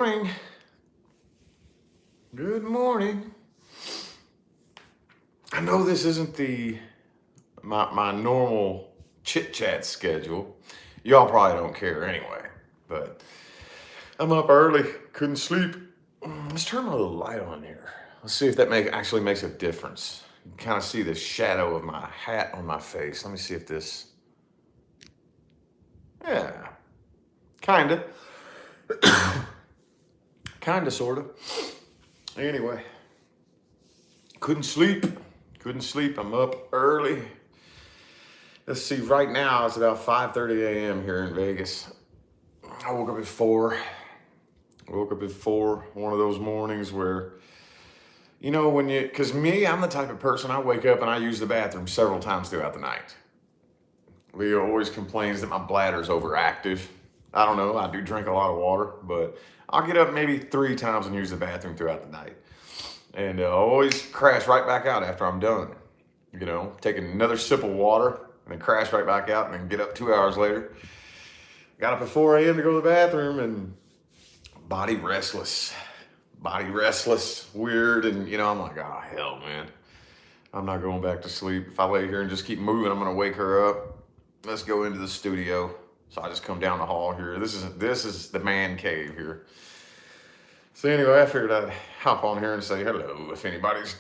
Morning. Good morning. I know this isn't my normal chit chat schedule. Y'all probably don't care anyway, but I'm up early. Couldn't sleep. Let's turn my little light on here. Let's see if that actually makes a difference. You can kind of see the shadow of my hat on my face. Let me see if this. Yeah, kinda, kinda, sorta. Anyway, couldn't sleep. Couldn't sleep. I'm up early. Let's see, right now it's about 5:30 a.m. here in Vegas. I woke up at 4. One of those mornings where, because me, I'm the type of person, I wake up and I use the bathroom several times throughout the night. Leo always complains that my bladder's overactive. I don't know, I do drink a lot of water, but I'll get up maybe 3 times and use the bathroom throughout the night. And I always crash right back out after I'm done. Take another sip of water and then crash right back out and then get up 2 hours later. Got up at 4 a.m. to go to the bathroom and body restless, weird. And, I'm like, oh, hell, man. I'm not going back to sleep. If I lay here and just keep moving, I'm going to wake her up. Let's go into the studio. So I just come down the hall here. This is the man cave here. So anyway, I figured I'd hop on here and say hello if anybody's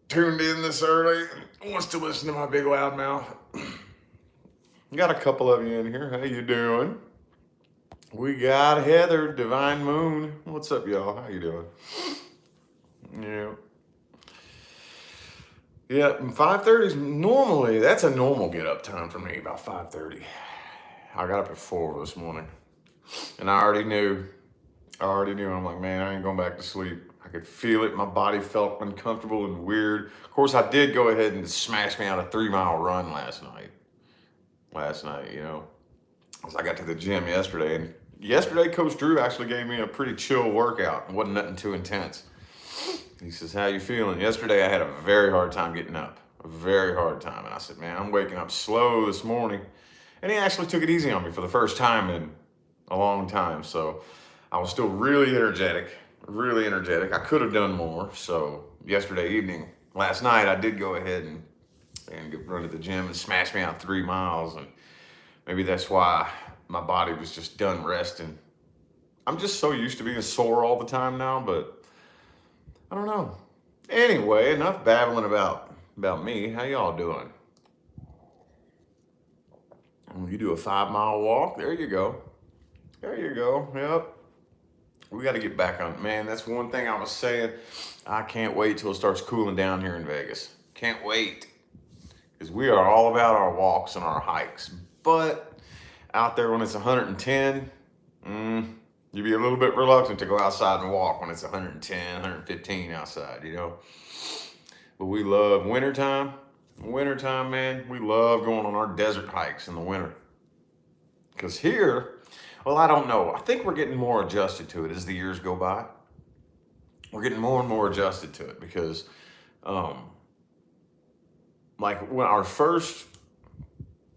tuned in this early and wants to listen to my big loud mouth. Got a couple of you in here. How you doing? We got Heather, Divine Moon. What's up, y'all? How you doing? Yeah, 5:30 is normally, that's a normal get up time for me, about 5:30. I got up at 4 this morning and I already knew. I'm like, man, I ain't going back to sleep. I could feel it. My body felt uncomfortable and weird. Of course, I did go ahead and smash me out a 3-mile run last night, as I got to the gym yesterday. And yesterday, Coach Drew actually gave me a pretty chill workout. It wasn't nothing too intense. He says, how you feeling? Yesterday, I had a very hard time getting up. A very hard time. And I said, man, I'm waking up slow this morning. And he actually took it easy on me for the first time in a long time. So I was still really energetic. I could have done more. So last night, I did go ahead and run to the gym and smash me out 3 miles. And maybe that's why my body was just done resting. I'm just so used to being sore all the time now, but I don't know. Anyway, enough babbling about me. How y'all doing? You do a 5-mile walk. There you go. Yep. We got to get back on. Man, that's one thing I was saying. I can't wait till it starts cooling down here in Vegas. Can't wait. Because we are all about our walks and our hikes. But out there when it's 110, you'd be a little bit reluctant to go outside and walk when it's 110, 115 outside, But we love wintertime. Wintertime, man, we love going on our desert hikes in the winter. Because here, well, I don't know. I think we're getting more adjusted to it as the years go by. We're getting more and more adjusted to it because, like when our first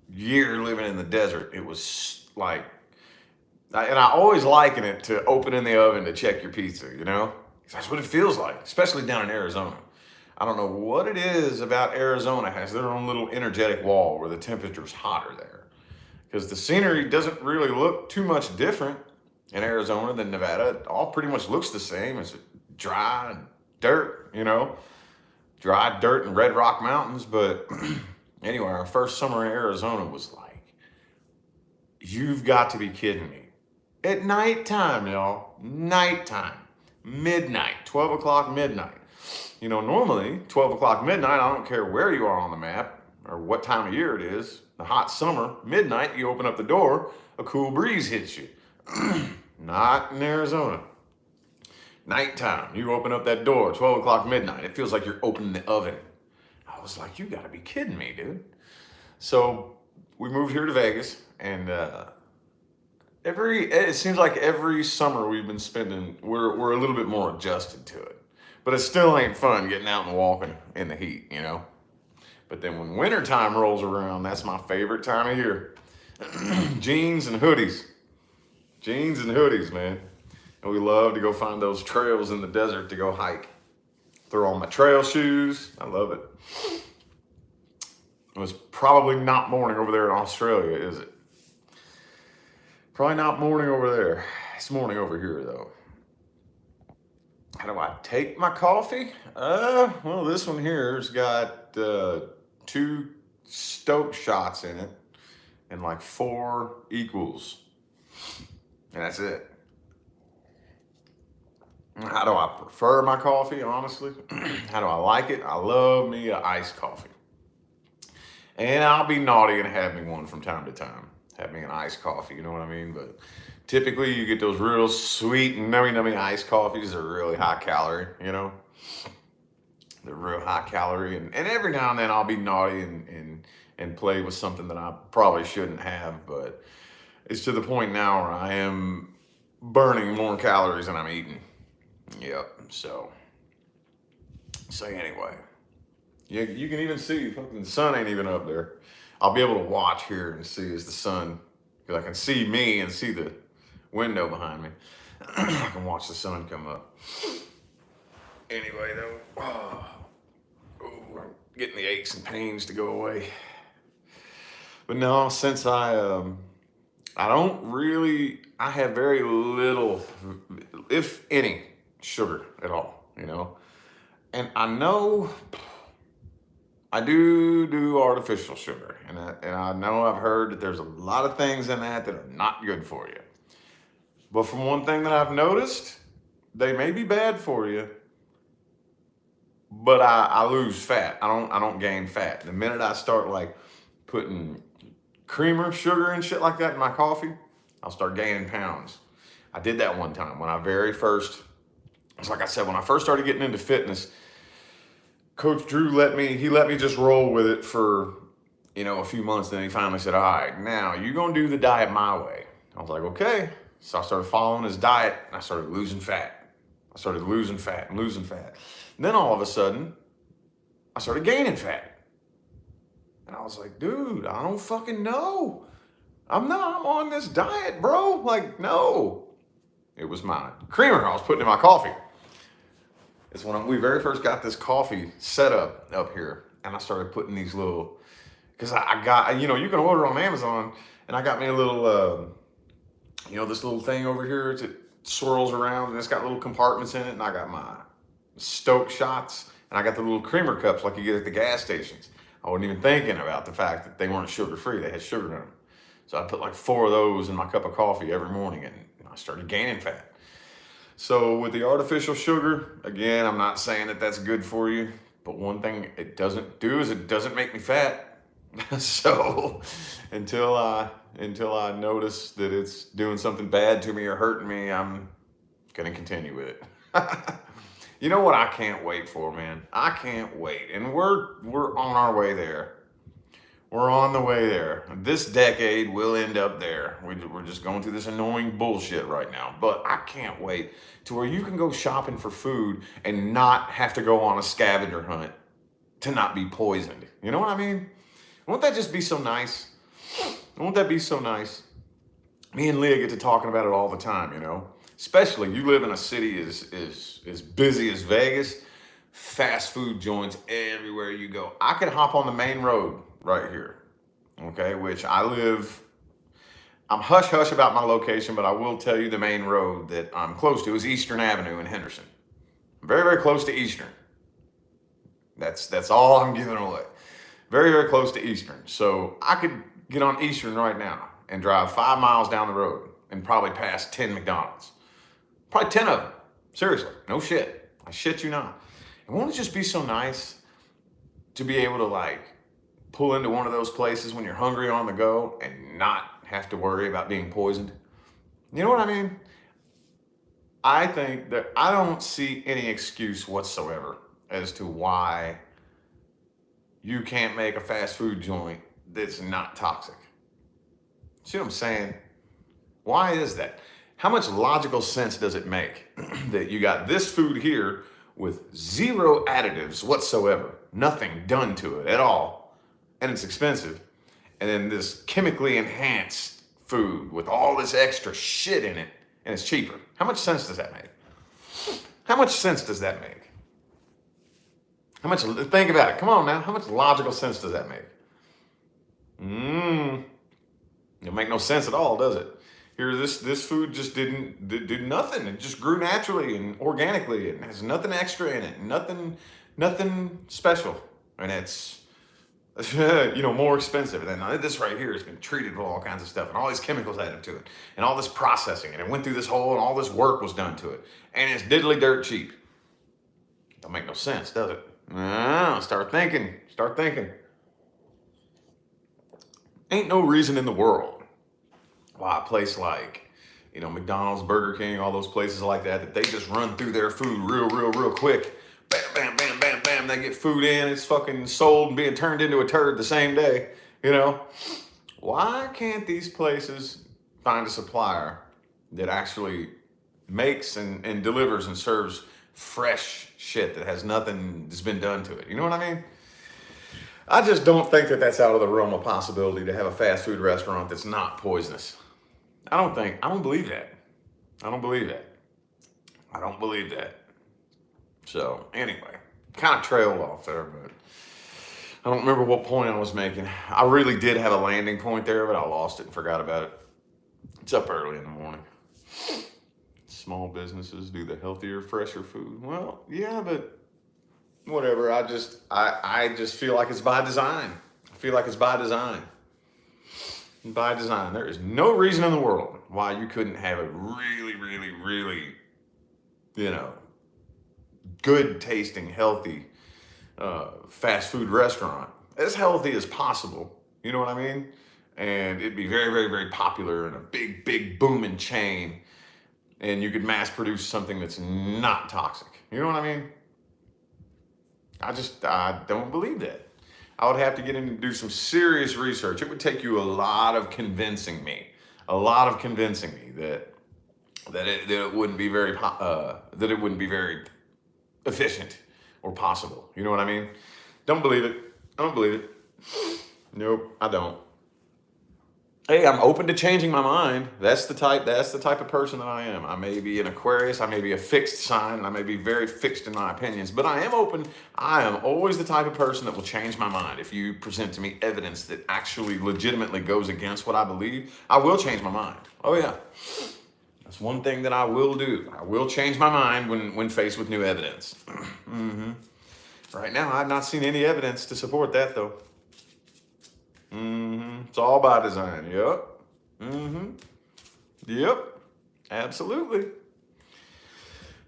year living in the desert, it was like, and I always liken it to opening the oven to check your pizza, That's what it feels like, especially down in Arizona. I don't know what it is about Arizona. Has their own little energetic wall where the temperature's hotter there. Because the scenery doesn't really look too much different in Arizona than Nevada. It all pretty much looks the same. It's dry dirt, Dry dirt and Red Rock Mountains. But anyway, our first summer in Arizona was like, you've got to be kidding me. At nighttime, y'all. Nighttime. Midnight. 12 o'clock midnight. Normally 12 o'clock midnight, I don't care where you are on the map or what time of year it is. The hot summer, midnight, you open up the door, a cool breeze hits you. Not in Arizona. Nighttime, you open up that door, 12 o'clock midnight. It feels like you're opening the oven. I was like, you gotta be kidding me, dude. So we moved here to Vegas, and it seems like every summer we've been spending, we're a little bit more adjusted to it. But it still ain't fun getting out and walking in the heat, But then when wintertime rolls around, that's my favorite time of year. Jeans and hoodies, man. And we love to go find those trails in the desert to go hike. Throw on my trail shoes. I love it. It was probably not morning over there in Australia, is it? Probably not morning over there. It's morning over here, though. How do I take my coffee? Well, this one here's got 2 Stoke shots in it and like 4 equals. And that's it. How do I prefer my coffee, honestly? How do I like it? I love me an iced coffee. And I'll be naughty and have me one from time to time. Have me an iced coffee, you know what I mean? But typically you get those real sweet, nummy iced coffees. They're really high calorie, you know? They're real high calorie. And every now and then I'll be naughty and play with something that I probably shouldn't have. But it's to the point now where I am burning more calories than I'm eating. Yep, so anyway. Yeah, you can even see, fucking the sun ain't even up there. I'll be able to watch here and see as the sun, because I can see me and see the window behind me. I can watch the sun come up. Anyway, though, I'm getting the aches and pains to go away. But no, since I have very little, if any, sugar at all, you know. And I know I do artificial sugar, and I know I've heard that there's a lot of things in that are not good for you. But from one thing that I've noticed, they may be bad for you, but I lose fat. I don't gain fat. The minute I start like putting creamer, sugar, and shit like that in my coffee, I'll start gaining pounds. I did that one time when I very first, it's like I said, when I first started getting into fitness. Coach Drew let me just roll with it for, a few months. Then he finally said, all right, now you're going to do the diet my way. I was like, okay. So I started following his diet and I started losing fat. And then all of a sudden, I started gaining fat. And I was like, dude, I don't fucking know. I'm on this diet, bro. Like, no. It was my creamer I was putting in my coffee. It's when we very first got this coffee set up here, and I started putting these little, because I got, you can order on Amazon, and I got me a little, this little thing over here. It swirls around, and it's got little compartments in it, and I got my Stoke shots, and I got the little creamer cups like you get at the gas stations. I wasn't even thinking about the fact that they weren't sugar-free. They had sugar in them. So I put like 4 of those in my cup of coffee every morning, and I started gaining fat. So with the artificial sugar, again, I'm not saying that that's good for you, but one thing it doesn't do is it doesn't make me fat. So until I notice that it's doing something bad to me or hurting me, I'm gonna continue with it. You know what I can't wait for, man? I can't wait, and we're on our way there. We're on the way there. This decade, we'll end up there. We're just going through this annoying bullshit right now. But I can't wait to where you can go shopping for food and not have to go on a scavenger hunt to not be poisoned. You know what I mean? Won't that just be so nice? Won't that be so nice? Me and Leah get to talking about it all the time, Especially you live in a city as busy as Vegas. Fast food joints everywhere you go. I could hop on the main road right here, okay, which I'm hush-hush about my location, but I will tell you the main road that I'm close to is Eastern Avenue in Henderson. Very, very close to Eastern. That's all I'm giving away. Very, very close to Eastern. So I could get on Eastern right now and drive 5 miles down the road and probably pass 10 McDonald's. Probably 10 of them. Seriously, no shit. I shit you not. And won't it just be so nice to be able to pull into one of those places when you're hungry on the go and not have to worry about being poisoned? You know what I mean? I think that I don't see any excuse whatsoever as to why you can't make a fast food joint that's not toxic. See what I'm saying? Why is that? How much logical sense does it make that you got this food here with 0 additives whatsoever, nothing done to it at all, and it's expensive, and then this chemically enhanced food with all this extra shit in it and it's cheaper. How much sense does that make? How much sense does that make? Think about it. Come on now. How much logical sense does that make? It make no sense at all, does it? Here, this food just did nothing. It just grew naturally and organically. It has nothing extra in it. Nothing special. And it's more expensive. And then this right here has been treated with all kinds of stuff and all these chemicals added to it and all this processing, and it went through this whole, and all this work was done to it. And it's diddly dirt cheap. Don't make no sense, does it? Start thinking. Ain't no reason in the world why a place like, McDonald's, Burger King, all those places like that they just run through their food real quick. Bam, bam, bam, bam, bam. They get food in, it's fucking sold and being turned into a turd the same day. Why can't these places find a supplier that actually makes and delivers and serves fresh shit that has nothing that's been done to it? You know what I mean? I just don't think that that's out of the realm of possibility to have a fast food restaurant that's not poisonous. I don't believe that. I don't believe that. So anyway, kind of trailed off there, but I don't remember what point I was making. I really did have a landing point there, but I lost it and forgot about it. It's up early in the morning. Small businesses do the healthier, fresher food. Well, yeah, but whatever. I just feel like it's by design. By design. There is no reason in the world why you couldn't have a really, really, really, good tasting, healthy fast food restaurant. As healthy as possible. You know what I mean? And it'd be very, very, very popular in a big, big booming chain. And you could mass produce something that's not toxic. You know what I mean? I don't believe that. I would have to get in and do some serious research. It would take you a lot of convincing me that it wouldn't be very efficient or possible. You know what I mean? Don't believe it. I don't believe it. Nope, I don't. Hey, I'm open to changing my mind. That's the type of person that I am. I may be an Aquarius, I may be a fixed sign, and I may be very fixed in my opinions, but I am open. I am always the type of person that will change my mind. If you present to me evidence that actually legitimately goes against what I believe, I will change my mind. Oh yeah. That's one thing that I will do. I will change my mind when faced with new evidence. Right now, I've not seen any evidence to support that though. It's all by design. Yep. Yep. Absolutely.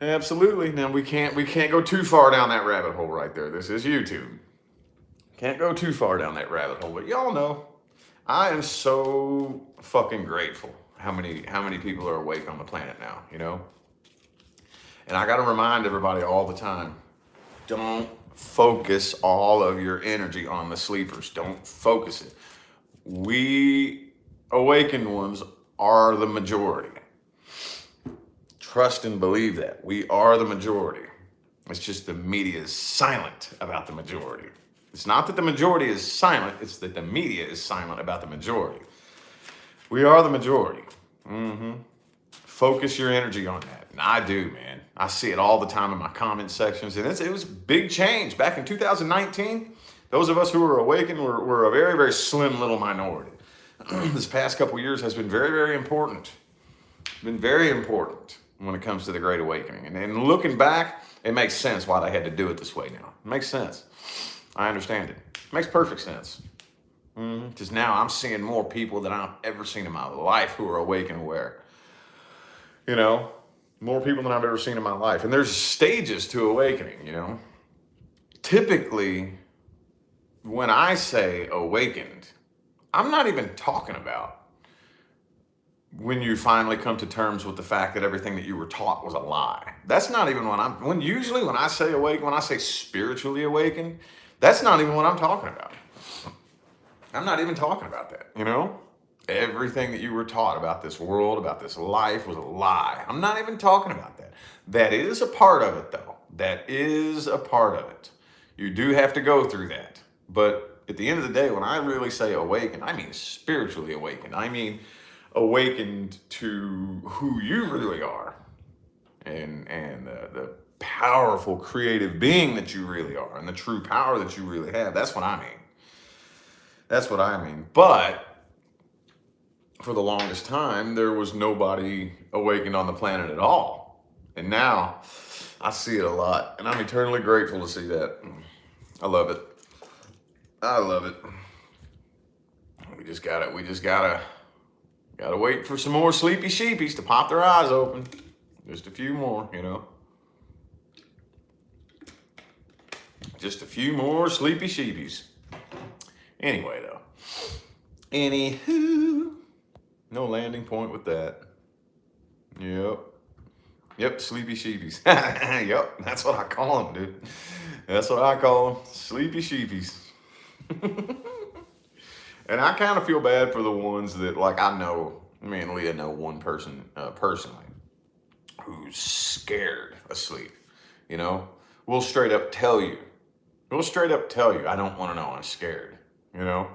Now we can't go too far down that rabbit hole right there. This is YouTube. Can't go too far down that rabbit hole. But y'all know, I am so fucking grateful how many people are awake on the planet now, And I got to remind everybody all the time, don't focus all of your energy on the sleepers. Don't focus it. We awakened ones are the majority. Trust and believe that. We are the majority. It's just the media is silent about the majority. It's not that the majority is silent, it's that the media is silent about the majority. We are the majority. Focus your energy on that. And I do, man. I see it all the time in my comment sections. And it was big change. Back in 2019, those of us who were awakened were a very, very slim little minority. This past couple years has been very, very important. Been very important when it comes to the Great Awakening. And looking back, it makes sense why they had to do it this way now. It makes sense. I understand it. It makes perfect sense. Because now I'm seeing more people than I've ever seen in my life who are awake and aware. More people than I've ever seen in my life. And there's stages to awakening, Typically, when I say awakened, I'm not even talking about when you finally come to terms with the fact that everything that you were taught was a lie. That's not even usually when I say awake, when I say spiritually awakened, that's not even what I'm talking about. I'm not even talking about that, Everything that you were taught about this world, about this life was a lie. I'm not even talking about that. That is a part of it, though. That is a part of it. You do have to go through that. But at the end of the day, when I really say awakened, I mean spiritually awakened. I mean awakened to who you really are, and the powerful creative being that you really are, and the true power that you really have. That's what I mean. That's what I mean. But for the longest time, there was nobody awakened on the planet at all. And now I see it a lot, and I'm eternally grateful to see that. I love it. I love it. We just gotta wait for some more sleepy sheepies to pop their eyes open. Just a few more, you know. Just a few more sleepy sheepies. Anyway, though. Anywho, no landing point with that. Yep, sleepy sheepies. Yep, that's what I call them, dude. That's what I call them, sleepy sheepies. And I kind of feel bad for the ones that, like, I know, me and Leah know one person personally who's scared asleep, you know? We'll straight up tell you, I don't want to know, I'm scared, you know?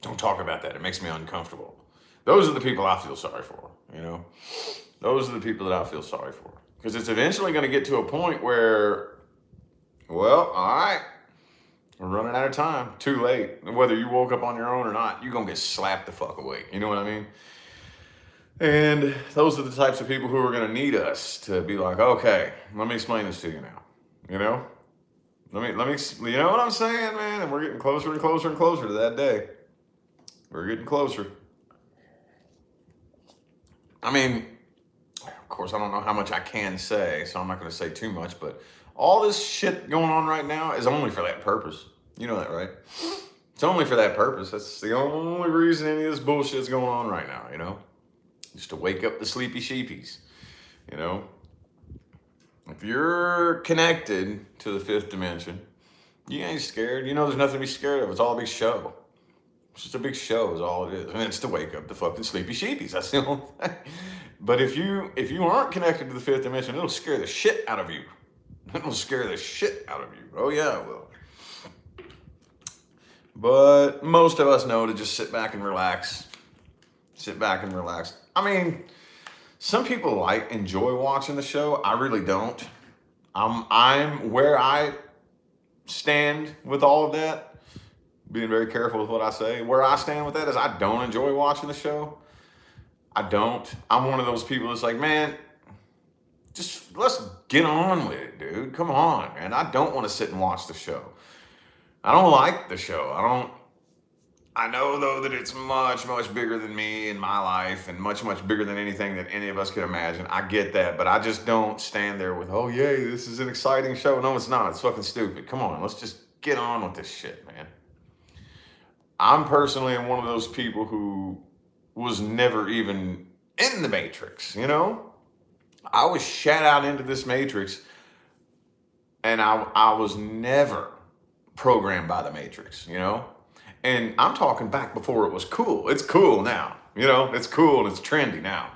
Don't talk about that, it makes me uncomfortable. Those are the people I feel sorry for, you know? Those are the people that I feel sorry for. Because it's eventually going to get to a point where, well, all right, we're running out of time. Too late. Whether you woke up on your own or not, you're going to get slapped the fuck awake. You know what I mean? And those are the types of people who are going to need us to be like, okay, let me explain this to you now. You know? Let me, you know what I'm saying, man? And we're getting closer and closer and closer to that day. We're getting closer. I mean, of course, I don't know how much I can say, so I'm not going to say too much, but all this shit going on right now is only for that purpose. You know that, right? It's only for that purpose. That's the only reason any of this bullshit's going on right now, you know? Just to wake up the sleepy sheepies, you know? If you're connected to the fifth dimension, you ain't scared. You know there's nothing to be scared of. It's all a big show. It's just a big show is all it is. And it's to wake up the fucking sleepy sheepies. That's the only thing. But if you aren't connected to the fifth dimension, it'll scare the shit out of you. It'll scare the shit out of you. Oh yeah, it will. But most of us know to just sit back and relax. Sit back and relax. I mean, some people enjoy watching the show. I really don't. I'm where I stand with all of that. Being very careful with what I say. Where I stand with that is I don't enjoy watching the show. I don't. I'm one of those people that's like, man, just let's get on with it, dude. Come on, man. I don't want to sit and watch the show. I don't like the show. I know though that it's much, much bigger than me and my life and much, much bigger than anything that any of us could imagine. I get that, but I just don't stand there with, oh yay, this is an exciting show. No, it's not. It's fucking stupid. Come on, let's just get on with this shit, man. I'm personally one of those people who was never even in the Matrix, you know? I was shat out into this Matrix and I was never programmed by the Matrix, you know? And I'm talking back before it was cool. It's cool now, you know? It's cool and it's trendy now.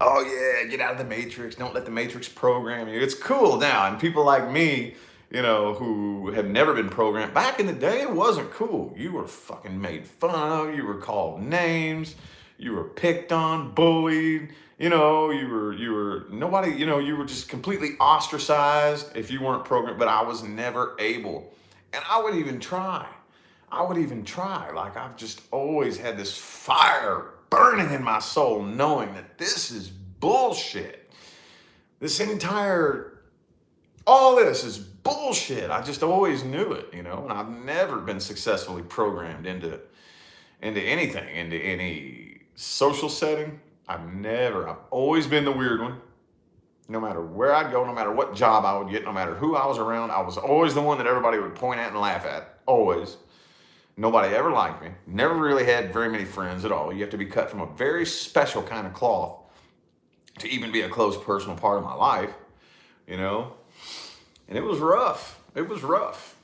Oh yeah, get out of the Matrix. Don't let the Matrix program you. It's cool now. And people like me, you know, who have never been programmed. Back in the day, it wasn't cool. You were fucking made fun of. You were called names. You were picked on, bullied. You know, you were nobody, you know, you were just completely ostracized if you weren't programmed. But I was never able. And I would even try. Like, I've just always had this fire burning in my soul, knowing that this is bullshit. All this is bullshit. I just always knew it, you know, and I've never been successfully programmed into anything, into any social setting. I've always been the weird one. No matter where I'd go, no matter what job I would get, no matter who I was around, I was always the one that everybody would point at and laugh at. Always. Nobody ever liked me. Never really had very many friends at all. You have to be cut from a very special kind of cloth to even be a close personal part of my life, you know? And it was rough. It was rough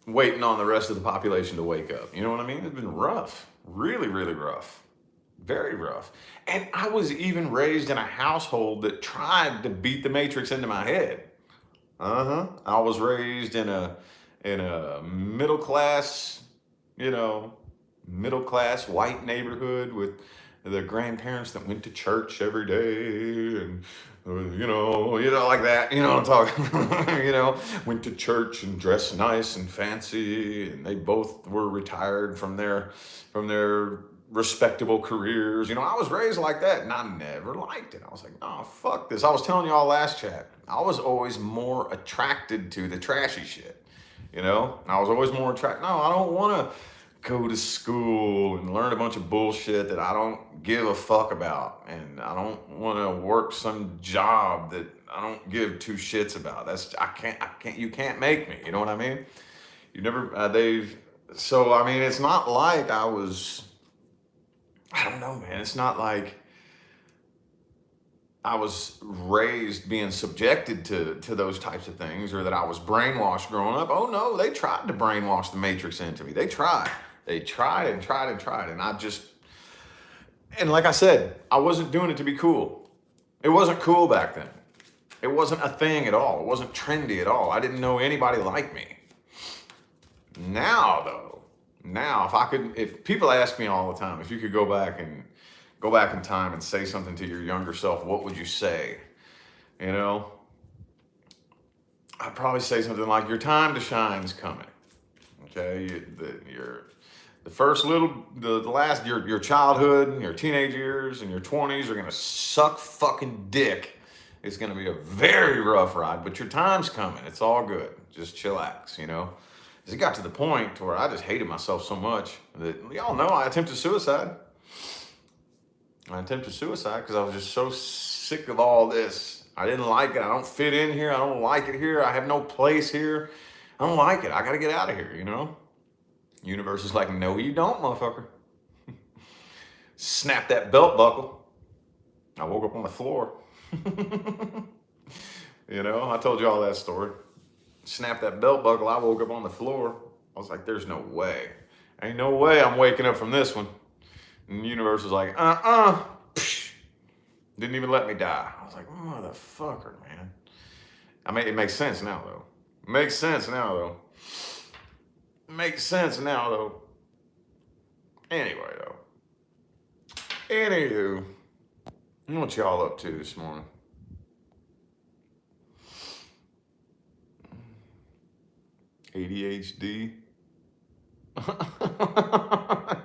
waiting on the rest of the population to wake up. You know what I mean? It's been rough. Really, really rough. Very rough. And I was even raised in a household that tried to beat the Matrix into my head. I was raised in a middle class white neighborhood with the grandparents that went to church every day and like that. You know what I'm talking? Went to church and dressed nice and fancy, and they both were retired from their respectable careers. I was raised like that, and I never liked it. I was like, oh, fuck this. I was telling y'all last chat, I was always more attracted to the trashy shit. I was always more attracted. No, I don't want to go to school and learn a bunch of bullshit that I don't give a fuck about. And I don't want to work some job that I don't give two shits about. You can't make me. You know what I mean? It's not like I don't know, man. It's not like I was raised being subjected to those types of things, or that I was brainwashed growing up. Oh no, they tried to brainwash the Matrix into me. They tried and tried. And like I said, I wasn't doing it to be cool. It wasn't cool back then. It wasn't a thing at all. It wasn't trendy at all. I didn't know anybody like me. Now though, if people ask me all the time, if you could go back in time and say something to your younger self, what would you say? I'd probably say something like, your time to shine's coming. Okay, your childhood, your teenage years, and your 20s are gonna suck fucking dick. It's gonna be a very rough ride, but your time's coming. It's all good. Just chillax, Because it got to the point where I just hated myself so much that, y'all know, I attempted suicide. Because I was just so sick of all this. I didn't like it. I don't fit in here. I don't like it here. I have no place here. I don't like it. I got to get out of here, Universe is like, no, you don't, motherfucker. Snap that belt buckle. I woke up on the floor. I told you all that story. Snap that belt buckle. I woke up on the floor. I was like, there's no way. Ain't no way I'm waking up from this one. And the universe was like, didn't even let me die. I was like, motherfucker, man. It makes sense now, though. Anyway, though. Anywho, what y'all up to this morning? ADHD?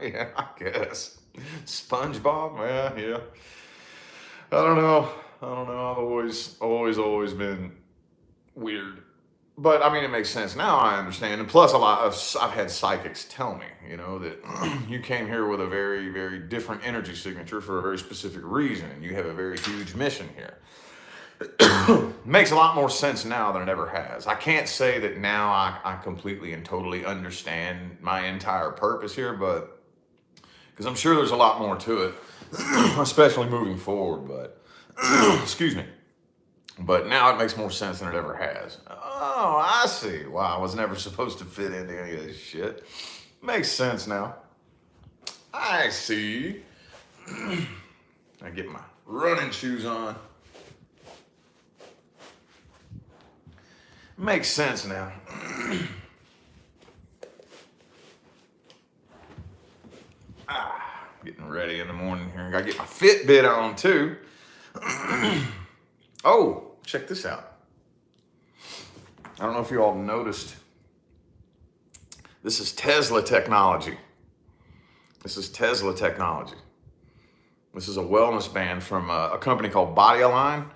Yeah, I guess. SpongeBob? Yeah. I don't know. I've always been weird. But it makes sense now. I understand. And plus, I've had psychics tell me, that you came here with a very, very different energy signature for a very specific reason, and you have a very huge mission here. Makes a lot more sense now than it ever has. I can't say that now I completely and totally understand my entire purpose here, but because I'm sure there's a lot more to it, especially moving forward. But excuse me. But now it makes more sense than it ever has. Oh, I see. Wow, I was never supposed to fit into any of this shit. Makes sense now. I see. I get my running shoes on. Makes sense now. Getting ready in the morning here. I gotta get my Fitbit on too. Oh, check this out. I don't know if you all noticed. This is Tesla technology. This is a wellness band from a company called Body Align.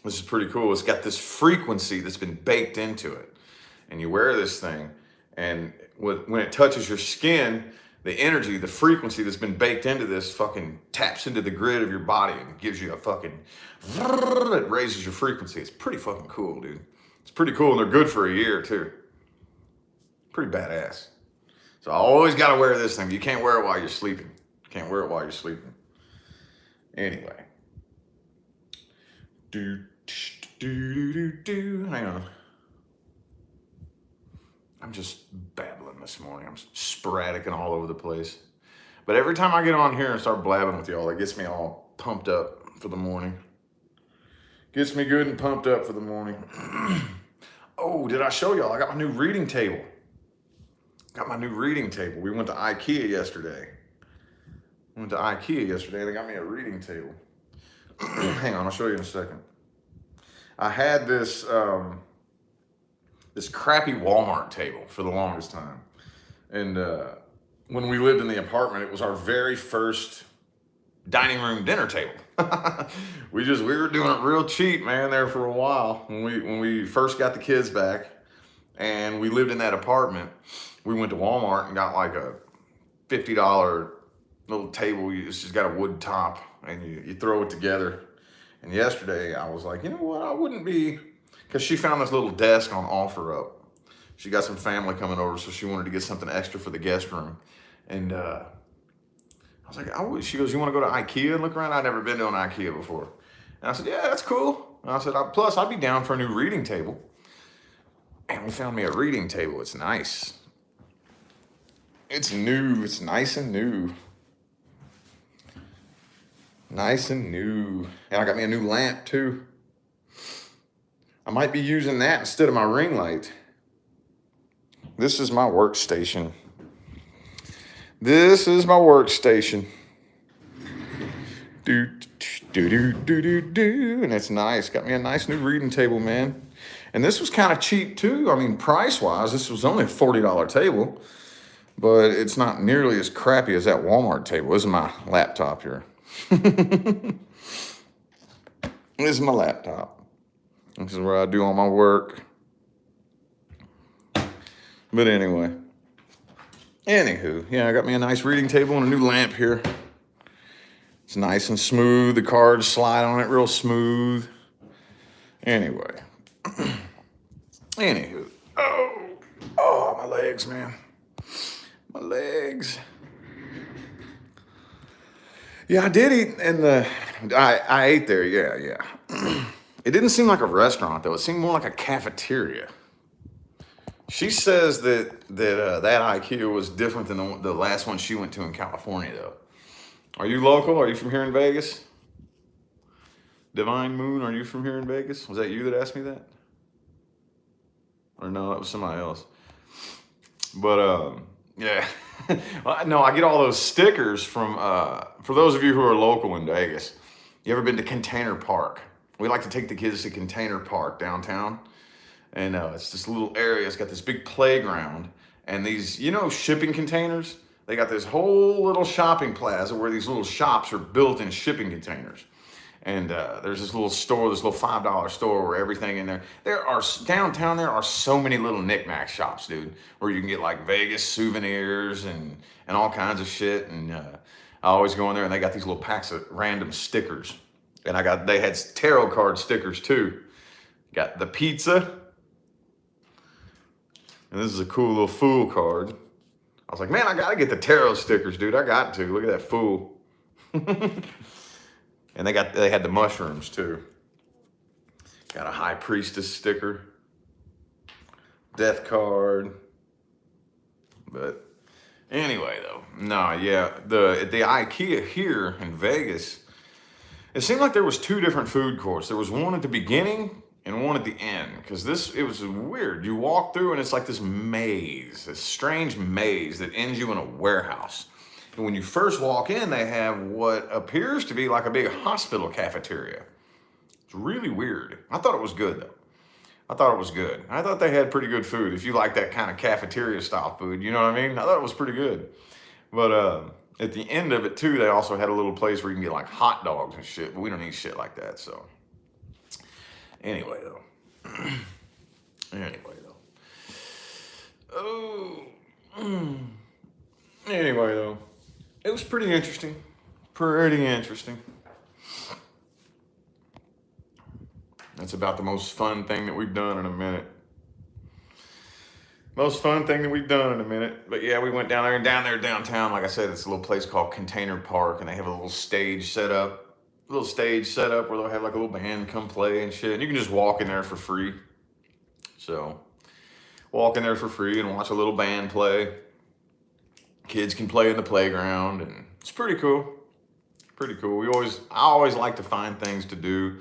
This is pretty cool. It's got this frequency that's been baked into it. And you wear this thing, and when it touches your skin, the energy, the frequency that's been baked into this fucking taps into the grid of your body and gives you a fucking, it raises your frequency. It's pretty fucking cool, dude. It's pretty cool, and they're good for a year, too. Pretty badass. So I always got to wear this thing. You can't wear it while you're sleeping. Anyway. Hang on. I'm just babbling this morning. I'm sporadic and all over the place. But every time I get on here and start blabbing with y'all, it gets me all pumped up for the morning. Gets me good and pumped up for the morning. Oh, did I show y'all? I got my new reading table. We went to IKEA yesterday. Went to IKEA yesterday. They got me a reading table. Hang on, I'll show you in a second. I had this this crappy Walmart table for the longest time, and when we lived in the apartment, it was our very first dining room dinner table. we were doing it real cheap, man, there for a while when we first got the kids back, and we lived in that apartment. We went to Walmart and got like a $50 little table. It's just got a wood top, and you throw it together. And yesterday I was like, you know what, I wouldn't be, because she found this little desk on OfferUp. She got some family coming over, so she wanted to get something extra for the guest room. And I was like, she goes, you want to go to IKEA and look around? I'd never been to an IKEA before. And I said, yeah, that's cool. And I said, plus I'd be down for a new reading table. And we found me a reading table. It's nice. It's new. It's nice and new. Nice and new. And I got me a new lamp too. I might be using that instead of my ring light. This is my workstation. This is my workstation. Do, do, do, do, do, do. And it's nice. Got me a nice new reading table, man. And this was kind of cheap too. I mean, price-wise, this was only a $40 table. But it's not nearly as crappy as that Walmart table. This is my laptop here. This is my laptop. This is where I do all my work. But anyway. Anywho, yeah, I got me a nice reading table and a new lamp here. It's nice and smooth. The cards slide on it real smooth. Anyway. Anywho. Oh, my legs, man. My legs. Yeah, I did eat in I ate there, yeah. It didn't seem like a restaurant, though. It seemed more like a cafeteria. She says that IKEA was different than the last one she went to in California, though. Are you local? Are you from here in Vegas? Divine Moon, are you from here in Vegas? Was that you that asked me that? Or no, that was somebody else. But, yeah. No, I get all those stickers from, for those of you who are local in Vegas, you ever been to Container Park? We like to take the kids to Container Park downtown. And it's this little area. It's got this big playground. And these, shipping containers? They got this whole little shopping plaza where these little shops are built in shipping containers. And there's this little store, this little $5 store where everything in there. Downtown, there are so many little knickknack shops, dude, where you can get like Vegas souvenirs and all kinds of shit. And I always go in there and they got these little packs of random stickers. And they had tarot card stickers too. Got the pizza. And this is a cool little fool card. I was like, man, I gotta get the tarot stickers, dude. I got to. Look at that fool. And they had the mushrooms too. Got a high priestess sticker. Death card. But anyway, though, no, yeah, the IKEA here in Vegas, it seemed like there was two different food courts. There was one at the beginning and one at the end, because it was weird. You walk through and it's like this maze, this strange maze that ends you in a warehouse. And when you first walk in, they have what appears to be like a big hospital cafeteria. It's really weird. I thought it was good, though. I thought it was good. I thought they had pretty good food. If you like that kind of cafeteria style food, you know what I mean? I thought it was pretty good. But at the end of it, too, they also had a little place where you can get like hot dogs and shit. But we don't eat shit like that, so. Anyway, though. Anyway, though. It was pretty interesting. Pretty interesting. That's about the most fun thing that we've done in a minute. Most fun thing that we've done in a minute. But yeah, we went down there, and down there downtown, like I said, it's a little place called Container Park, and they have a little stage set up. A little stage set up where they'll have like a little band come play and shit. And you can just walk in there for free. So, walk in there for free and watch a little band play. Kids can play in the playground, and it's pretty cool. Pretty cool. I always like to find things to do,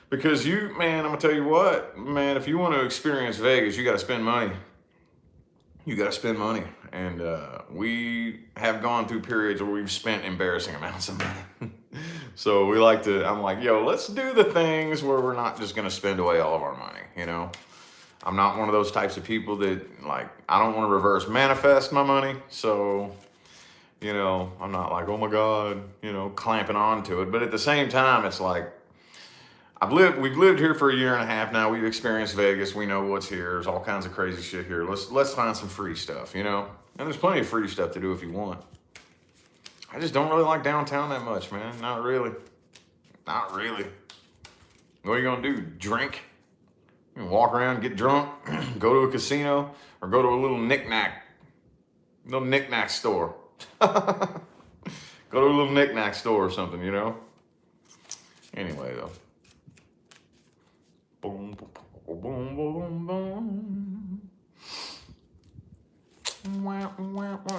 because man, I'm gonna tell you what, man, if you want to experience Vegas, you got to spend money. you got to spend money. And we have gone through periods where we've spent embarrassing amounts of money. So we like to, I'm like, yo, let's do the things where we're not just going to spend away all of our money, you know? I'm not one of those types of people that, like, I don't want to reverse manifest my money. So, you know, I'm not like, oh my God, you know, clamping on to it. But at the same time, it's like, we've lived here for a year and a half now. We've experienced Vegas. We know what's here. There's all kinds of crazy shit here. Let's find some free stuff, you know? And there's plenty of free stuff to do if you want. I just don't really like downtown that much, man. Not really. Not really. What are you gonna do? Drink? You can walk around, get drunk, go to a casino, or go to a little knick-knack store. Go to a little knick-knack store or something, you know? Anyway, though. Boom, boom, boom, boom, boom, boom.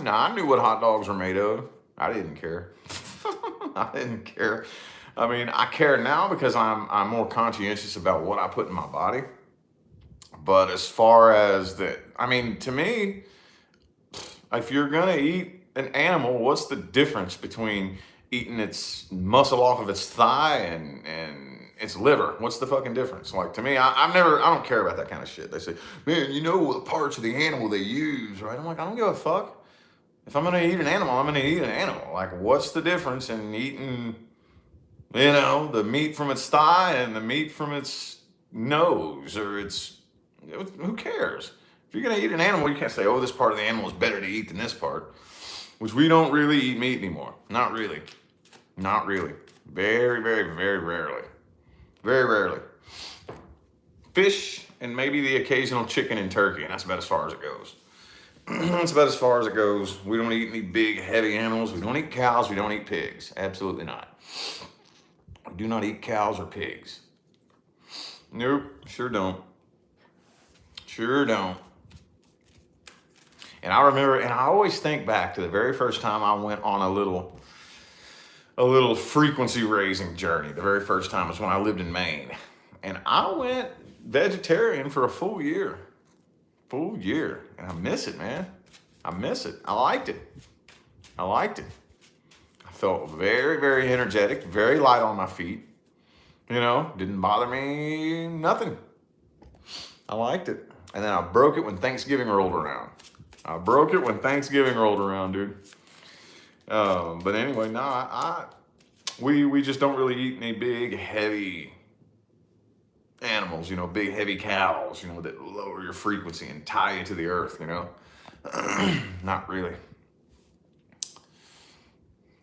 Now, I knew what hot dogs were made of. I didn't care. I didn't care. I mean, I care now because I'm more conscientious about what I put in my body. But as far as that, I mean, to me, if you're gonna eat an animal, what's the difference between eating its muscle off of its thigh and its liver? What's the fucking difference? Like, to me, I don't care about that kind of shit. They say, man, you know what parts of the animal they use, right? I'm like, I don't give a fuck. If I'm gonna eat an animal, I'm gonna eat an animal. Like, what's the difference in eating, you know, the meat from its thigh and the meat from its nose or its, who cares? If you're gonna eat an animal, you can't say, oh, this part of the animal is better to eat than this part, which we don't really eat meat anymore. Not really. Not really. Very, very, very rarely. Very rarely. Fish and maybe the occasional chicken and turkey, and that's about as far as it goes. That's about as far as it goes. We don't eat any big, heavy animals. We don't eat cows. We don't eat pigs. Absolutely not. We do not eat cows or pigs. Nope, sure don't. Sure don't. And I remember, and I always think back to the very first time I went on a little frequency raising journey. The very first time was when I lived in Maine. And I went vegetarian for a full year. Full year. And I miss it, man. I miss it. I liked it. I liked it. I felt very, very energetic, very light on my feet. You know, didn't bother me, nothing. I liked it. And then I broke it when Thanksgiving rolled around. Dude. But anyway, no, we just don't really eat any big, heavy animals, you know, big, heavy cows, you know, that lower your frequency and tie you to the earth, you know. Not really.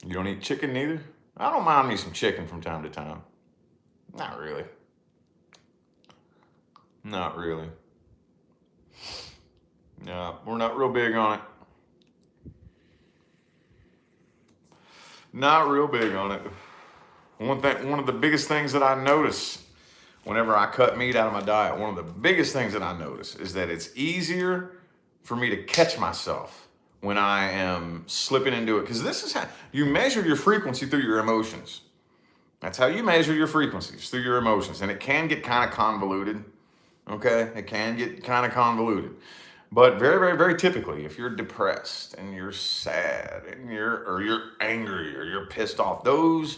You don't eat chicken neither? I don't mind me some chicken from time to time. Not really. Not really. No, we're not real big on it. Not real big on it. One of the biggest things that I notice whenever I cut meat out of my diet, one of the biggest things that I notice is that it's easier for me to catch myself when I am slipping into it. Because this is how you measure your frequency, through your emotions. That's how you measure your frequencies, through your emotions. And it can get kind of convoluted. Okay? It can get kind of convoluted. But very, very, very typically, if you're depressed and you're sad and you're angry or you're pissed off, those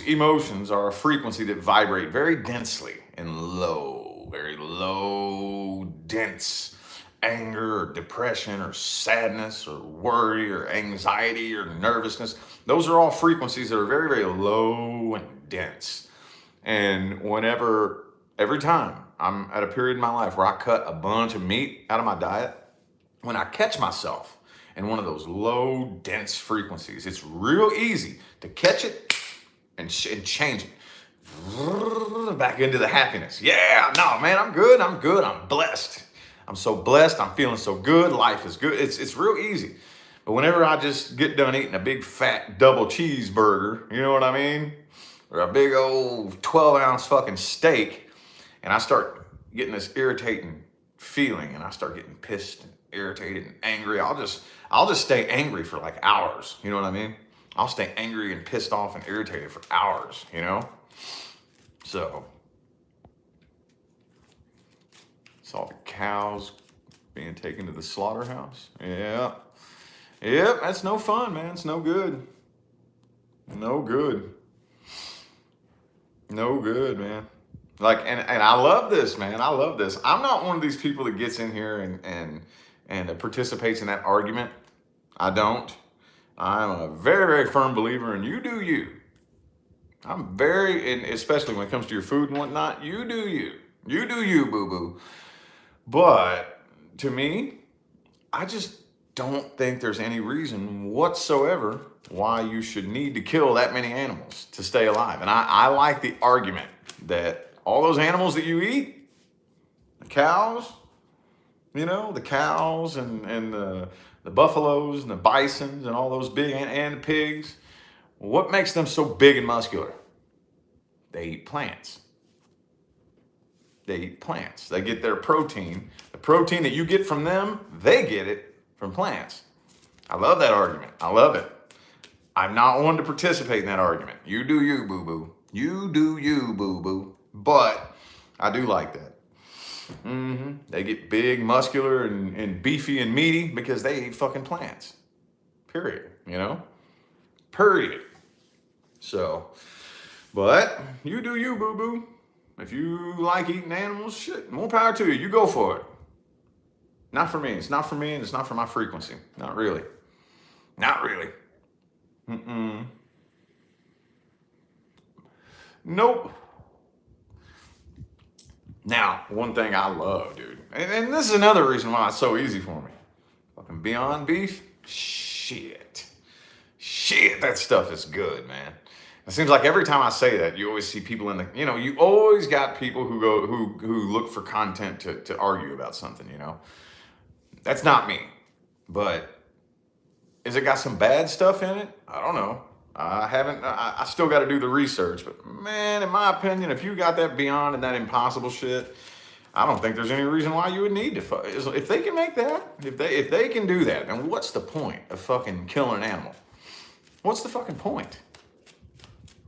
emotions are a frequency that vibrate very densely and low, very low, dense anger or depression or sadness or worry or anxiety or nervousness. Those are all frequencies that are very, very low and dense. And every time I'm at a period in my life where I cut a bunch of meat out of my diet, when I catch myself in one of those low, dense frequencies, it's real easy to catch it and change it back into the happiness. Yeah, no, man, I'm good. I'm blessed. I'm so blessed. I'm feeling so good. Life is good. It's real easy. But whenever I just get done eating a big fat double cheeseburger, you know what I mean? Or a big old 12-ounce fucking steak, and I start getting this irritating feeling, and I start getting pissed and irritated and angry, I'll just stay angry for like hours. You know what I mean? I'll stay angry and pissed off and irritated for hours, you know? So, saw the cows being taken to the slaughterhouse. Yeah. Yep, that's no fun, man. It's no good. No good. No good, man. Like, and I love this, man. I love this. I'm not one of these people that gets in here and participates in that argument. I don't. I'm a very, very firm believer in you do you. I'm very, and especially when it comes to your food and whatnot, you do you. You do you, boo-boo. But to me, I just don't think there's any reason whatsoever why you should need to kill that many animals to stay alive. And I like the argument that all those animals that you eat, the cows, you know, the cows and the buffaloes and the bisons and all those big and the pigs, what makes them so big and muscular? They eat plants. They eat plants. They get their protein. The protein that you get from them, they get it from plants. I love that argument. I love it. I'm not one to participate in that argument. You do you, boo-boo. You do you, boo-boo. But I do like that. They get big, muscular, and beefy and meaty because they eat fucking plants. Period. You know? Period. So, but you do you, boo-boo. If you like eating animals, shit, more power to you. You go for it. Not for me. It's not for me, and it's not for my frequency. Not really. Not really. Nope. Now, one thing I love, dude, and this is another reason why it's so easy for me. Fucking Beyond Beef, shit, that stuff is good, man. It seems like every time I say that, you always see people in the, you know, you always got people who look for content to argue about something, you know. That's not me, but is it got some bad stuff in it? I don't know. I still got to do the research, but man, in my opinion, if you got that Beyond and that Impossible shit, I don't think there's any reason why you would need to. If they can make that, if they can do that, then what's the point of fucking killing an animal? What's the fucking point?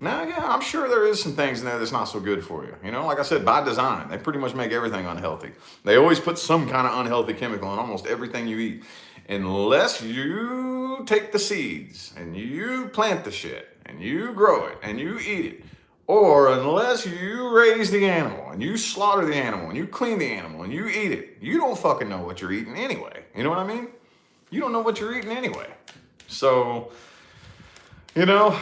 Now, yeah, I'm sure there is some things in there that's not so good for you. You know, like I said, by design, they pretty much make everything unhealthy. They always put some kind of unhealthy chemical in almost everything you eat. Unless you take the seeds and you plant the shit and you grow it and you eat it. Or unless you raise the animal and you slaughter the animal and you clean the animal and you eat it. You don't fucking know what you're eating anyway. You know what I mean? You don't know what you're eating anyway. So, you know...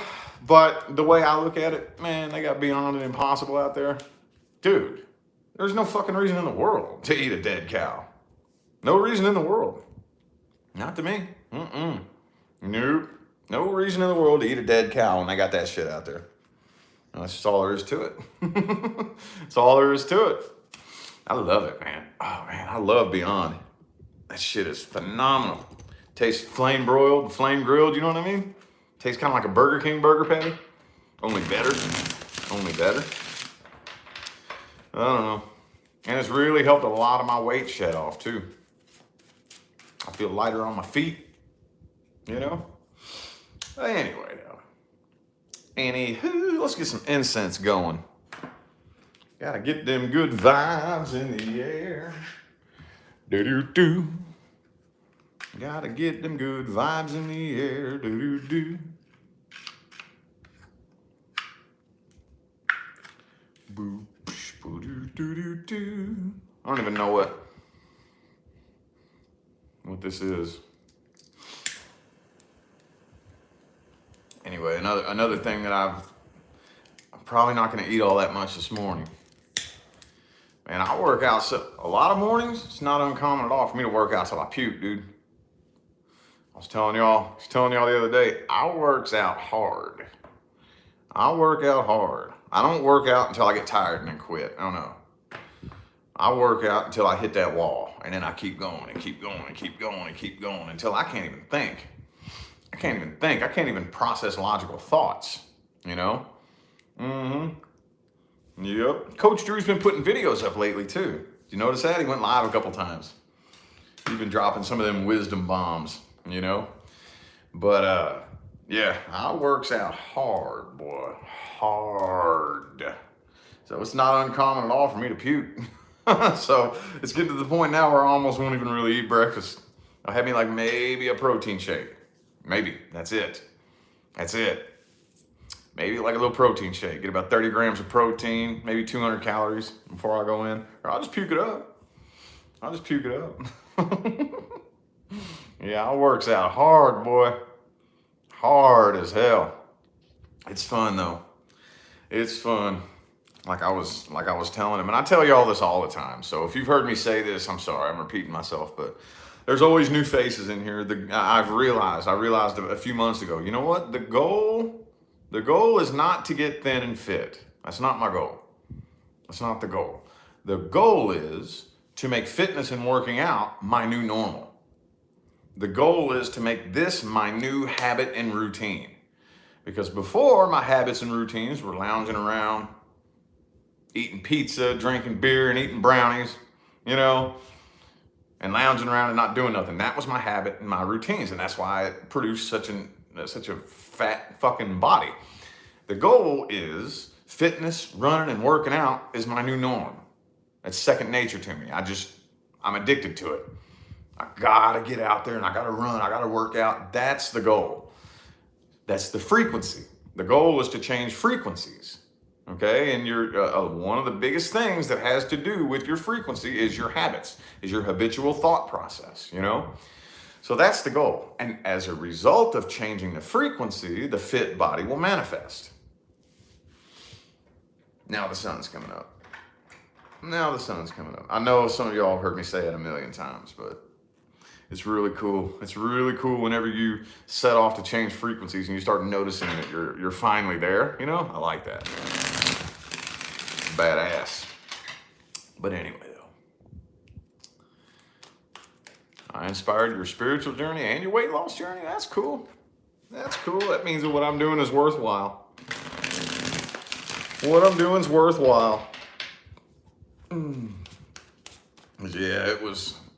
But the way I look at it, man, they got Beyond and Impossible out there. Dude, there's no fucking reason in the world to eat a dead cow. No reason in the world. Not to me. Nope. No reason in the world to eat a dead cow when they got that shit out there. And that's just all there is to it. That's all there is to it. I love it, man. Oh, man, I love Beyond. That shit is phenomenal. Tastes flame broiled, flame grilled, you know what I mean? Tastes kind of like a Burger King burger patty. Only better. Only better. I don't know. And it's really helped a lot of my weight shed off, too. I feel lighter on my feet. You know? Anyway, though. Anywho, let's get some incense going. Gotta get them good vibes in the air. Do-do-do. Gotta get them good vibes in the air. Do-do-do. Boo, boo, do, do, do. I don't even know what this is. Anyway, another thing that I'm probably not going to eat all that much this morning. Man, I work out a lot of mornings. It's not uncommon at all for me to work out till I puke, dude. I was telling y'all the other day, I works out hard. I work out hard. I don't work out until I get tired and then quit. I don't know. I work out until I hit that wall, and then I keep going and keep going and keep going and keep going until I can't even think. I can't even process logical thoughts, you know? Yep. Coach Drew's been putting videos up lately, too. Did you notice that? He went live a couple times. He's been dropping some of them wisdom bombs, you know? But, yeah, I works out hard, boy. Hard. So it's not uncommon at all for me to puke. So it's getting to the point now where I almost won't even really eat breakfast. I'll have me like maybe a protein shake. Maybe. That's it. That's it. Maybe like a little protein shake. Get about 30 grams of protein, maybe 200 calories before I go in. Or I'll just puke it up. I'll just puke it up. Yeah, it works out hard, boy. Hard as hell. It's fun though. It's fun. Like I was telling him, and I tell you all this all the time. So if you've heard me say this, I'm sorry, I'm repeating myself, but there's always new faces in here. I realized a few months ago, you know what? The goal is not to get thin and fit. That's not my goal. That's not the goal. The goal is to make fitness and working out my new normal. The goal is to make this my new habit and routine. Because before, my habits and routines were lounging around, eating pizza, drinking beer, and eating brownies, you know, and lounging around and not doing nothing. That was my habit and my routines, and that's why I produced such a fat fucking body. The goal is fitness, running, and working out is my new norm. It's second nature to me. I'm addicted to it. I gotta get out there and I gotta run, I gotta work out. That's the goal. That's the frequency. The goal is to change frequencies. Okay, and one of the biggest things that has to do with your frequency is your habits, is your habitual thought process, you know? So that's the goal. And as a result of changing the frequency, the fit body will manifest. Now the sun's coming up. Now the sun's coming up. I know some of y'all have heard me say it a million times, but it's really cool. It's really cool whenever you set off to change frequencies and you start noticing that you're finally there, you know? I like that. Badass. But anyway, though, I inspired your spiritual journey and your weight loss journey. That's cool. That's cool. That means that what I'm doing is worthwhile. What I'm doing is worthwhile. Yeah,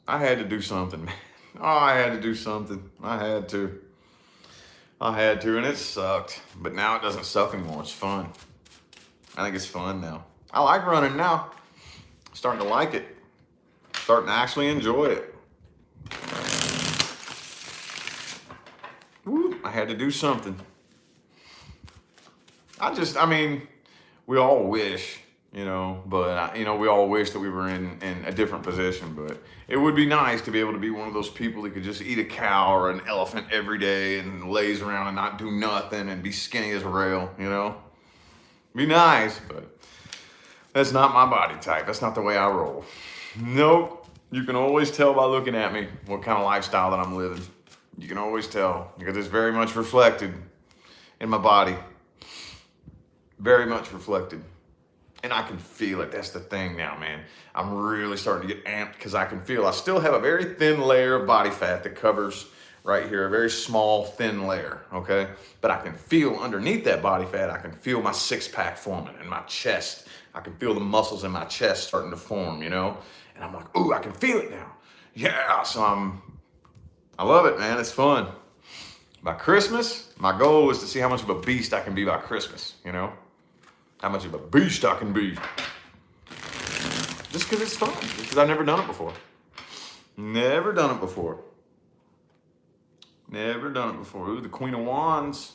I had to do something, man. Oh, I had to do something. I had to, and it sucked. But now it doesn't suck anymore. It's fun. I think it's fun now. I like running now. Starting to like it. Starting to actually enjoy it. Woo, I had to do something. We all wish, you know, but, we all wish that we were in a different position, but it would be nice to be able to be one of those people that could just eat a cow or an elephant every day and laze around and not do nothing and be skinny as a rail, you know? Be nice, but that's not my body type. That's not the way I roll. Nope. You can always tell by looking at me what kind of lifestyle that I'm living. You can always tell because it's very much reflected in my body. Very much reflected. And I can feel it. That's the thing now, man. I'm really starting to get amped because I can feel I still have a very thin layer of body fat that covers right here, a very small, thin layer, okay? But I can feel underneath that body fat, I can feel my six-pack forming in my chest. I can feel the muscles in my chest starting to form, you know? And I'm like, ooh, I can feel it now. Yeah, so I love it, man. It's fun. By Christmas, my goal is to see how much of a beast I can be by Christmas, you know? How much of a beast I can be. Just because it's fun. Because I've never done it before. Never done it before. Never done it before. Ooh, the Queen of Wands.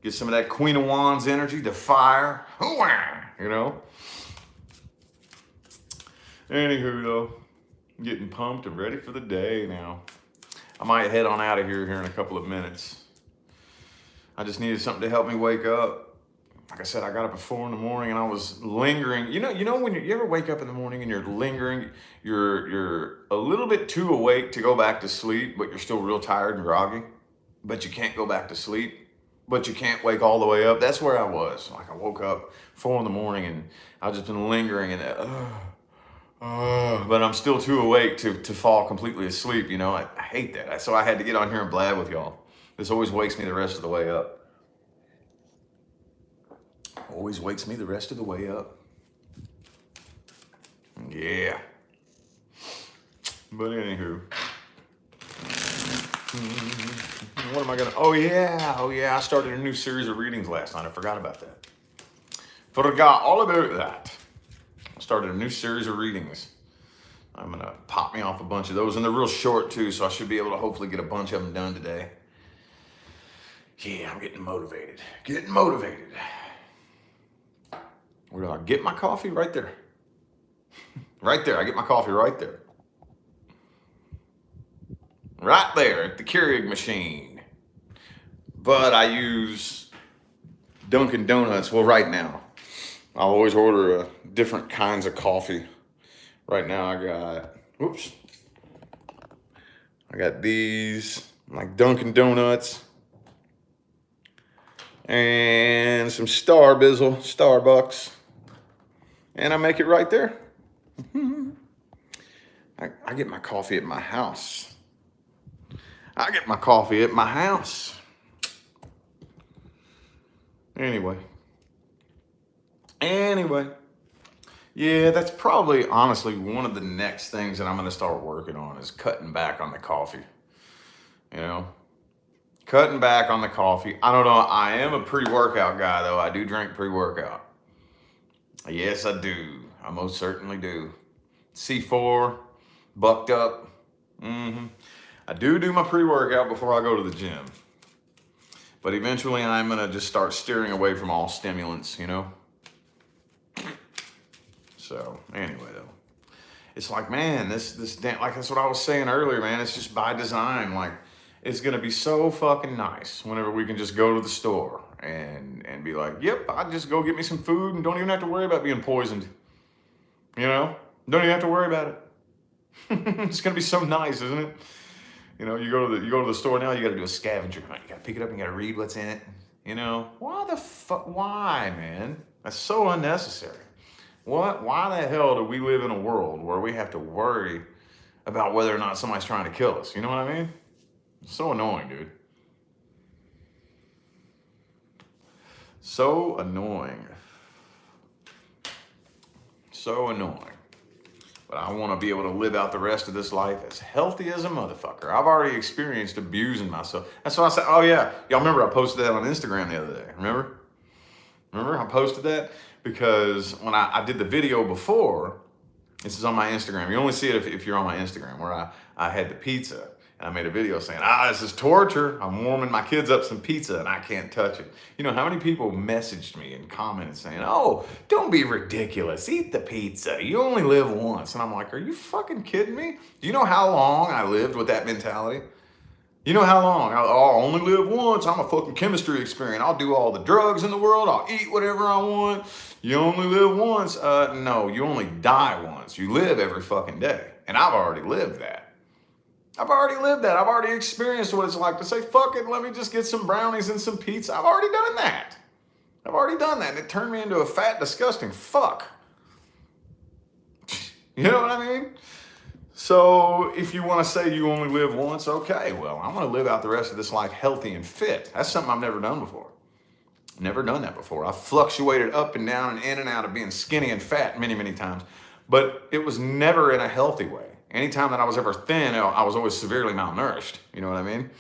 Get some of that Queen of Wands energy, the fire. You know? Anywho, though, I'm getting pumped and ready for the day now. I might head on out of here in a couple of minutes. I just needed something to help me wake up. Like I said, I got up at 4 in the morning and I was lingering. You know when you ever wake up in the morning and you're lingering, you're a little bit too awake to go back to sleep, but you're still real tired and groggy, but you can't go back to sleep, but you can't wake all the way up. That's where I was. Like I woke up 4 in the morning and I've just been lingering in that, but I'm still too awake to fall completely asleep. You know, I hate that. So I had to get on here and blab with y'all. This always wakes me the rest of the way up. Always wakes me the rest of the way up. Yeah. But anywho. What am I gonna, oh yeah, I started a new series of readings last night. I forgot about that. Forgot all about that. started a new series of readings. I'm gonna pop me off a bunch of those, and they're real short too, so I should be able to hopefully get a bunch of them done today. Yeah, I'm getting motivated. Getting motivated. Where do I get my coffee? Right there. Right there. I get my coffee right there. Right there at the Keurig machine. But I use Dunkin' Donuts. Well, right now, I'll always order different kinds of coffee. Right now I got these, like Dunkin' Donuts and some Starbucks, and I make it right there. I get my coffee at my house. Anyway. Yeah, that's probably honestly one of the next things that I'm going to start working on is cutting back on the coffee. You know, cutting back on the coffee. I don't know. I am a pre-workout guy, though. I do drink pre-workout. Yes, I do. I most certainly do. C4, bucked up. I do my pre-workout before I go to the gym. But eventually I'm going to just start steering away from all stimulants, you know? So anyway, though, it's like, man, this damn, like that's what I was saying earlier, man. It's just by design. Like, it's gonna be so fucking nice whenever we can just go to the store and be like, yep, I just go get me some food and don't even have to worry about being poisoned. You know, don't even have to worry about it. It's gonna be so nice, isn't it? You know, you go to the store now. You got to do a scavenger hunt. You got to pick it up and you got to read what's in it. You know, why the fuck? Why, man? That's so unnecessary. What? Why the hell do we live in a world where we have to worry about whether or not somebody's trying to kill us? You know what I mean? It's so annoying, dude. So annoying. So annoying. But I want to be able to live out the rest of this life as healthy as a motherfucker. I've already experienced abusing myself. That's why I said, oh yeah, y'all remember I posted that on Instagram the other day. Remember I posted that? Because when I did the video before, this is on my Instagram. You only see it if you're on my Instagram, where I had the pizza. And I made a video saying, this is torture. I'm warming my kids up some pizza and I can't touch it. You know, how many people messaged me and commented saying, oh, don't be ridiculous. Eat the pizza. You only live once. And I'm like, are you fucking kidding me? Do you know how long I lived with that mentality? You know how long? I'll only live once. I'm a fucking chemistry experiment. I'll do all the drugs in the world. I'll eat whatever I want. You only live once. No, you only die once. You live every fucking day. And I've already lived that. I've already experienced what it's like to say, fuck it, let me just get some brownies and some pizza. I've already done that. And it turned me into a fat, disgusting fuck. You know what I mean? So if you want to say you only live once, okay, well, I'm going to live out the rest of this life healthy and fit. That's something I've never done before. Never done that before. I've fluctuated up and down and in and out of being skinny and fat many, many times, but it was never in a healthy way. Anytime that I was ever thin, I was always severely malnourished. You know what I mean?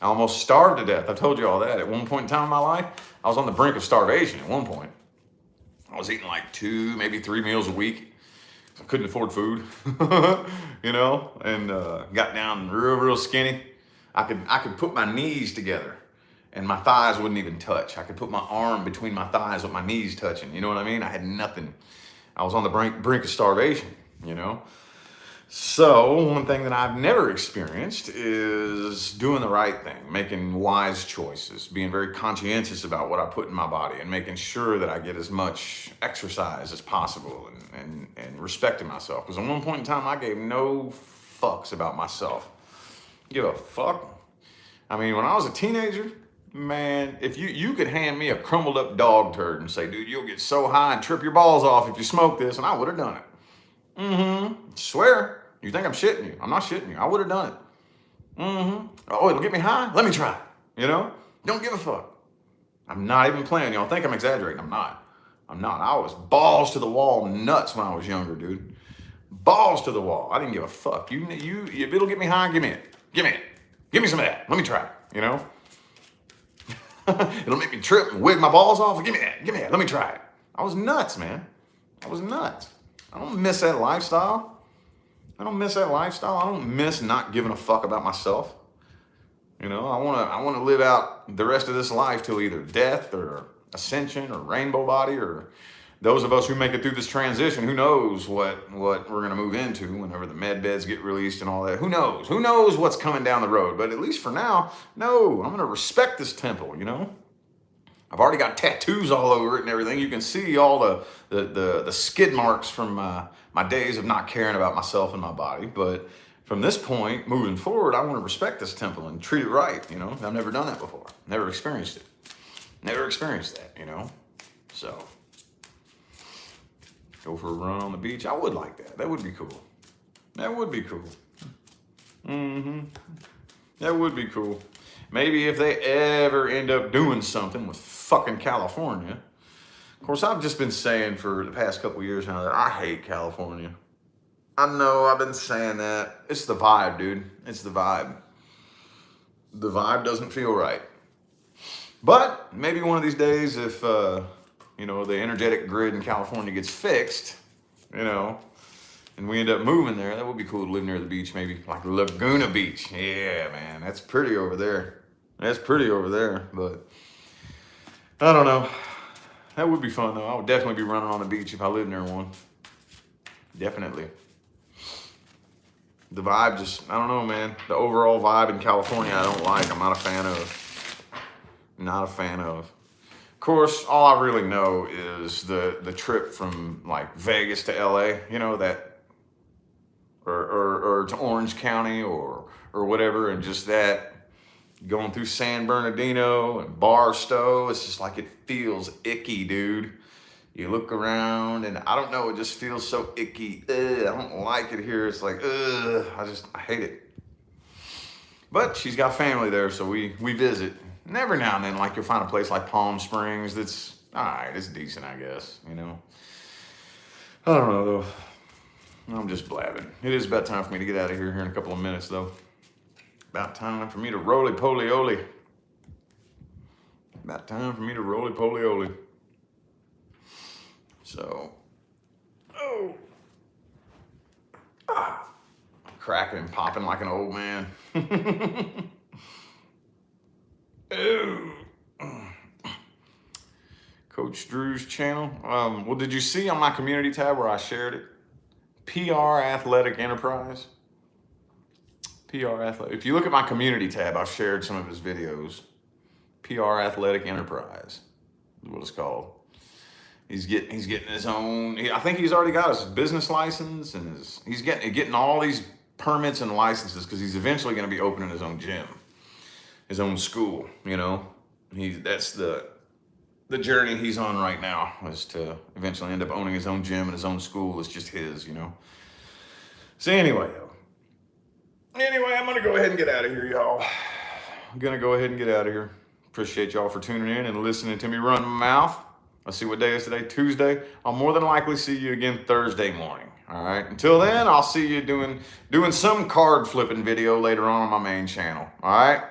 I almost starved to death. I told you all that. At one point in time in my life, I was on the brink of starvation at one point. I was eating like 2, maybe 3 meals a week. I couldn't afford food, you know, and got down real skinny. I could put my knees together and my thighs wouldn't even touch. I could put my arm between my thighs with my knees touching. You know what I mean? I had nothing. I was on the brink of starvation, you know. So one thing that I've never experienced is doing the right thing, making wise choices, being very conscientious about what I put in my body and making sure that I get as much exercise as possible and respecting myself. Because at one point in time, I gave no fucks about myself. Give a fuck. I mean, when I was a teenager, man, if you could hand me a crumbled up dog turd and say, dude, you'll get so high and trip your balls off if you smoke this, and I would have done it. Swear. You think I'm shitting you? I'm not shitting you. I would have done it. Oh, it'll get me high? Let me try it. You know? Don't give a fuck. I'm not even playing. Y'all think I'm exaggerating. I'm not. I was balls to the wall nuts when I was younger, dude. Balls to the wall. I didn't give a fuck. If it'll get me high, give me it. Give me some of that. Let me try it. You know? It'll make me trip and wig my balls off. Give me that. Let me try it. I was nuts, man. I was nuts. I don't miss that lifestyle. I don't miss that lifestyle. I don't miss not giving a fuck about myself. You know, I wanna live out the rest of this life till either death or ascension or rainbow body, or those of us who make it through this transition, who knows what we're gonna move into whenever the med beds get released and all that. Who knows? Who knows what's coming down the road? But at least for now, no, I'm gonna respect this temple, you know? I've already got tattoos all over it and everything. You can see all the skid marks from my days of not caring about myself and my body. But from this point, moving forward, I want to respect this temple and treat it right, you know? I've never done that before. Never experienced it. Never experienced that, you know? So, go for a run on the beach. I would like that. That would be cool. That would be cool. Mm-hmm. That would be cool. Maybe if they ever end up doing something with fucking California. Of course, I've just been saying for the past couple years now that I hate California. I know I've been saying that. It's the vibe, dude. It's the vibe. The vibe doesn't feel right. But maybe one of these days, if you know, the energetic grid in California gets fixed, you know, and we end up moving there, that would be cool to live near the beach, maybe like Laguna Beach. Yeah, man, that's pretty over there. That's pretty over there, but I don't know. That would be fun though. I would definitely be running on the beach if I lived near one. Definitely. The vibe just, I don't know, man. The overall vibe in California, I don't like. I'm not a fan of. Not a fan of. Of course, all I really know is the trip from like Vegas to LA, you know, that, or to Orange County or whatever, and just that going through San Bernardino and Barstow. It's just like it feels icky, dude. You look around and I don't know, it just feels so icky. I don't like it here. It's like, I hate it. But she's got family there, so we visit. And every now and then, like, you'll find a place like Palm Springs that's, all right, it's decent, I guess, you know. I don't know, though. I'm just blabbing. It is about time for me to get out of here in a couple of minutes, though. About time for me to roly-poly-oly. About time for me to roly-poly-oly. So, cracking and popping like an old man. Coach Drew's channel. Well, did you see on my community tab where I shared it? PR Athletic Enterprise. PR Athletic. If you look at my community tab, I've shared some of his videos. PR Athletic Enterprise is what it's called. He's getting his own. I think he's already got his business license, and he's getting all these permits and licenses because he's eventually going to be opening his own gym, his own school. You know, that's the journey he's on right now, is to eventually end up owning his own gym and his own school. It's just his, you know. So anyway, I'm gonna go ahead and get out of here, y'all. I'm gonna go ahead and get out of here. Appreciate y'all for tuning in and listening to me run my mouth. Let's see what day is today, Tuesday. I'll more than likely see you again Thursday morning. All right. Until then, I'll see you doing some card flipping video later on my main channel. All right.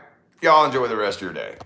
Y'all enjoy the rest of your day.